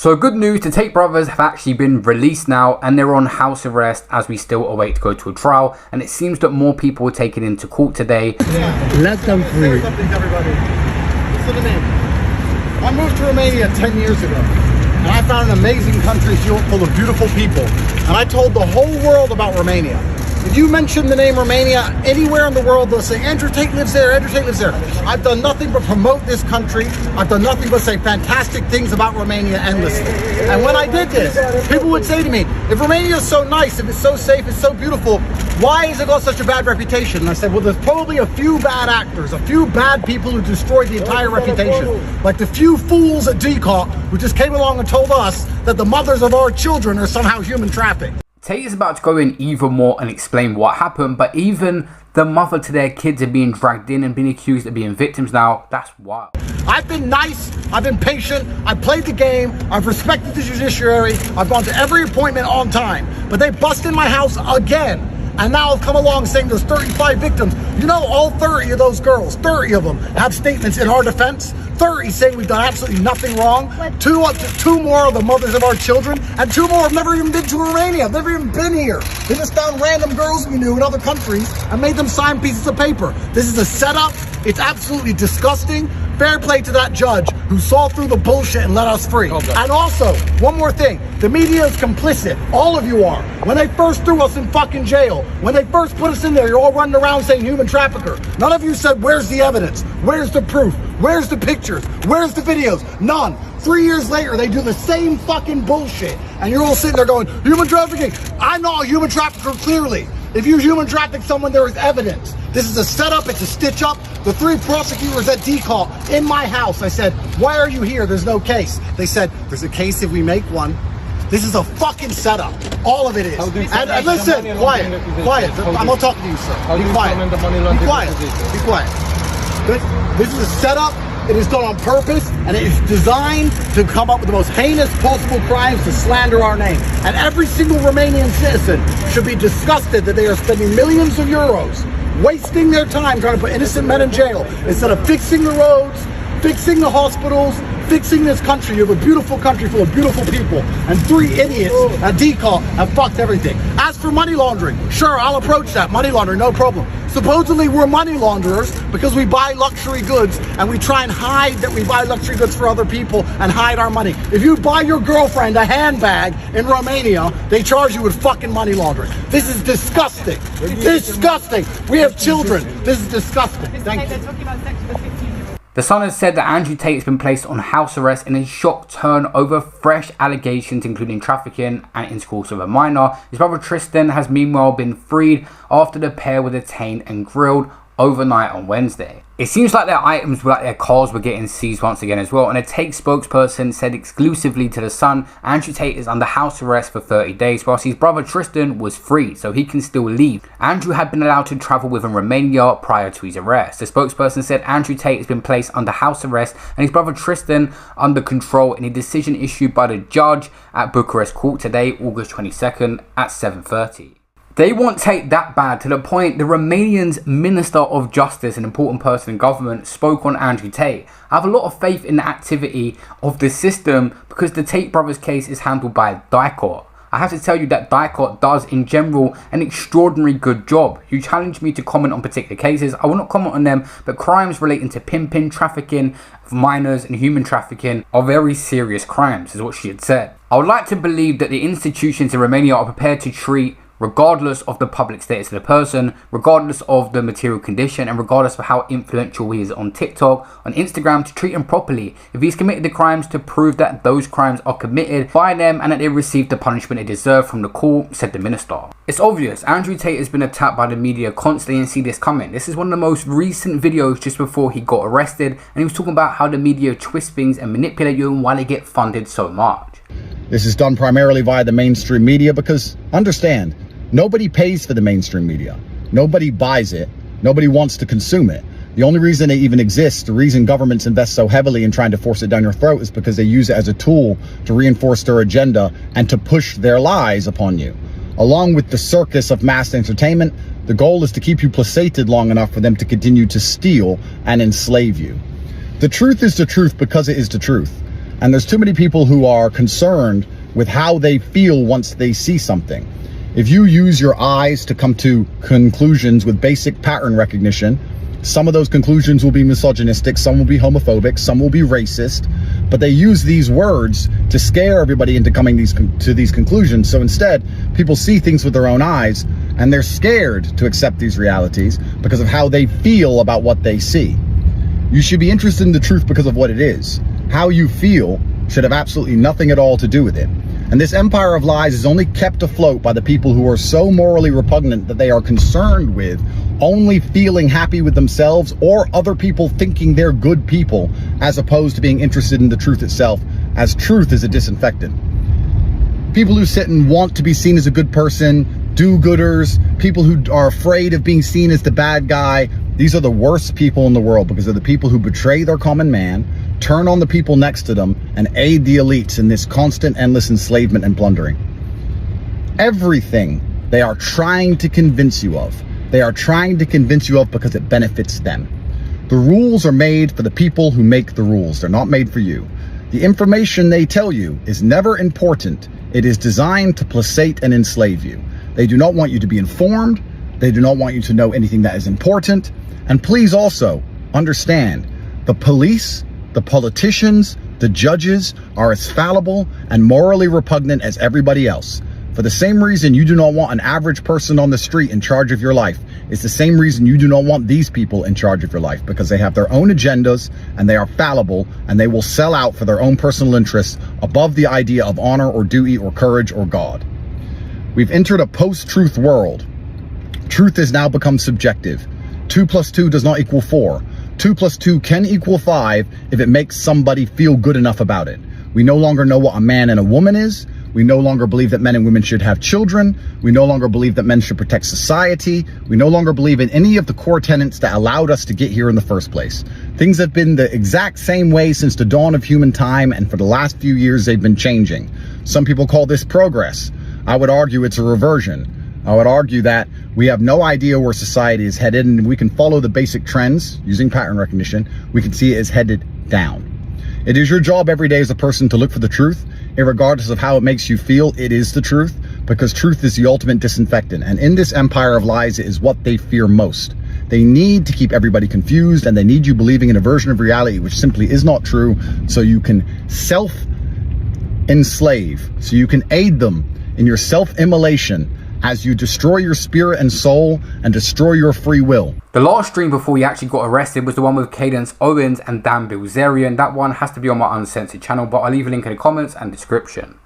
So good news, the Tate brothers have actually been released now and they're on house arrest as we still await to go to a trial, and it seems that more people were taken into court today. Let them free. Everybody, listen to me. I moved to Romania 10 years ago and I found an amazing country full of beautiful people, and I told the whole world about Romania. If you mention the name Romania anywhere in the world, they'll say, Andrew Tate lives there, Andrew Tate lives there. I've done nothing but promote this country. I've done nothing but say fantastic things about Romania endlessly. And when I did this, people would say to me, if Romania is so nice, if it's so safe, it's so beautiful, why has it got such a bad reputation? And I said, well, there's probably a few bad actors, a few bad people who destroyed the entire reputation. Like the few fools at Tate who just came along and told us that the mothers of our children are somehow human trafficked. Tate is about to go in even more and explain what happened, but even the mother to their kids are being dragged in and being accused of being victims now. That's wild. I've been nice, I've been patient, I've played the game, I've respected the judiciary, I've gone to every appointment on time, but they bust in my house again. And now have come along saying there's 35 victims. You know, all 30 of those girls, 30 of them have statements in our defense. 30 saying we've done absolutely nothing wrong. Two more are the mothers of our children, and 2 more have never even been to Romania. Have never even been here. They just found random girls we knew in other countries and made them sign pieces of paper. This is a setup. It's absolutely disgusting. Fair play to that judge who saw through the bullshit and let us free. Okay. And also, one more thing, the media is complicit. All of you are. When they first threw us in fucking jail, when they first put us in there, you're all running around saying human trafficker. None of you said, where's the evidence? Where's the proof? Where's the pictures? Where's the videos? None. 3 years later, they do the same fucking bullshit. And you're all sitting there going, human trafficking. I'm not a human trafficker, clearly. If you human traffic someone, there is evidence. This is a setup, it's a stitch up. The 3 prosecutors at Tate in my house, I said, why are you here? There's no case. They said, there's a case if we make one. This is a fucking setup. All of it is. And listen, quiet. I'm not talking to you, sir. Be quiet. Be quiet. Be quiet. This is a setup. It is done on purpose, and it is designed to come up with the most heinous possible crimes to slander our name. And every single Romanian citizen should be disgusted that they are spending millions of euros wasting their time trying to put innocent men in jail instead of fixing the roads, fixing the hospitals, fixing this country. You have a beautiful country full of beautiful people, and 3 idiots at Tate have fucked everything. As for money laundering, sure, I'll approach that. Money laundering, no problem. Supposedly we're money launderers because we buy luxury goods and we try and hide that we buy luxury goods for other people and hide our money. If you buy your girlfriend a handbag in Romania, they charge you with fucking money laundering. This is disgusting. Disgusting. We have children. This is disgusting. Thank you. The Sun has said that Andrew Tate has been placed on house arrest in a shock turn over fresh allegations including trafficking and intercourse with a minor. His brother Tristan has meanwhile been freed after the pair were detained and grilled overnight on Wednesday. It seems like their items, like their cars, were getting seized once again as well, and a Tate spokesperson said exclusively to The Sun, Andrew Tate is under house arrest for 30 days whilst his brother Tristan was free, so he can still leave. Andrew had been allowed to travel within Romania prior to his arrest. The spokesperson said Andrew Tate has been placed under house arrest and his brother Tristan under control in a decision issued by the judge at Bucharest Court today, August 22nd at 7:30. They want Tate that bad to the point the Romanian's Minister of Justice, an important person in government, spoke on Andrew Tate. I have a lot of faith in the activity of the system because the Tate brothers case is handled by Tate. I have to tell you that Tate does in general an extraordinary good job. You challenged me to comment on particular cases. I will not comment on them, but crimes relating to pimping, trafficking of minors and human trafficking are very serious crimes, is what she had said. I would like to believe that the institutions in Romania are prepared to treat, regardless of the public status of the person, regardless of the material condition, and regardless of how influential he is on TikTok, on Instagram, to treat him properly. If he's committed the crimes, to prove that those crimes are committed by them and that they received the punishment they deserve from the court, said the minister. It's obvious, Andrew Tate has been attacked by the media constantly and see this coming. This is one of the most recent videos just before he got arrested, and he was talking about how the media twist things and manipulate you and why they get funded so much. This is done primarily via the mainstream media because, understand, nobody pays for the mainstream media. Nobody buys it. Nobody wants to consume it. The only reason it even exists, the reason governments invest so heavily in trying to force it down your throat, is because they use it as a tool to reinforce their agenda and to push their lies upon you. Along with the circus of mass entertainment, the goal is to keep you placated long enough for them to continue to steal and enslave you. The truth is the truth because it is the truth. And there's too many people who are concerned with how they feel once they see something. If you use your eyes to come to conclusions with basic pattern recognition, some of those conclusions will be misogynistic, some will be homophobic, some will be racist, but they use these words to scare everybody into coming to these conclusions. So instead, people see things with their own eyes, and they're scared to accept these realities because of how they feel about what they see. You should be interested in the truth because of what it is. How you feel should have absolutely nothing at all to do with it. And this empire of lies is only kept afloat by the people who are so morally repugnant that they are concerned with only feeling happy with themselves or other people thinking they're good people, as opposed to being interested in the truth itself, as truth is a disinfectant. People who sit and want to be seen as a good person, do-gooders, people who are afraid of being seen as the bad guy, these are the worst people in the world, because they're the people who betray their common man, turn on the people next to them, and aid the elites in this constant, endless enslavement and plundering. Everything they are trying to convince you of, they are trying to convince you of because it benefits them. The rules are made for the people who make the rules. They're not made for you. The information they tell you is never important. It is designed to placate and enslave you. They do not want you to be informed. They do not want you to know anything that is important. And please also understand, the police, the politicians, the judges are as fallible and morally repugnant as everybody else. For the same reason you do not want an average person on the street in charge of your life, it's the same reason you do not want these people in charge of your life, because they have their own agendas and they are fallible and they will sell out for their own personal interests above the idea of honor or duty or courage or God. We've entered a post-truth world. Truth has now become subjective. 2 plus 2 does not equal 4. 2 plus 2 can equal 5 if it makes somebody feel good enough about it. We no longer know what a man and a woman is. We no longer believe that men and women should have children. We no longer believe that men should protect society. We no longer believe in any of the core tenets that allowed us to get here in the first place. Things have been the exact same way since the dawn of human time, and for the last few years they've been changing. Some people call this progress. I would argue it's a reversion. I would argue that we have no idea where society is headed, and we can follow the basic trends using pattern recognition. We can see it is headed down. It is your job every day as a person to look for the truth, irregardless of how it makes you feel. It is the truth, because truth is the ultimate disinfectant. And in this empire of lies, it is what they fear most. They need to keep everybody confused, and they need you believing in a version of reality which simply is not true, so you can self-enslave, so you can aid them in your self-immolation as you destroy your spirit and soul and destroy your free will. The last stream before he actually got arrested was the one with Cadence Owens and Dan Bilzerian. That one has to be on my Uncensored channel, but I'll leave a link in the comments and description.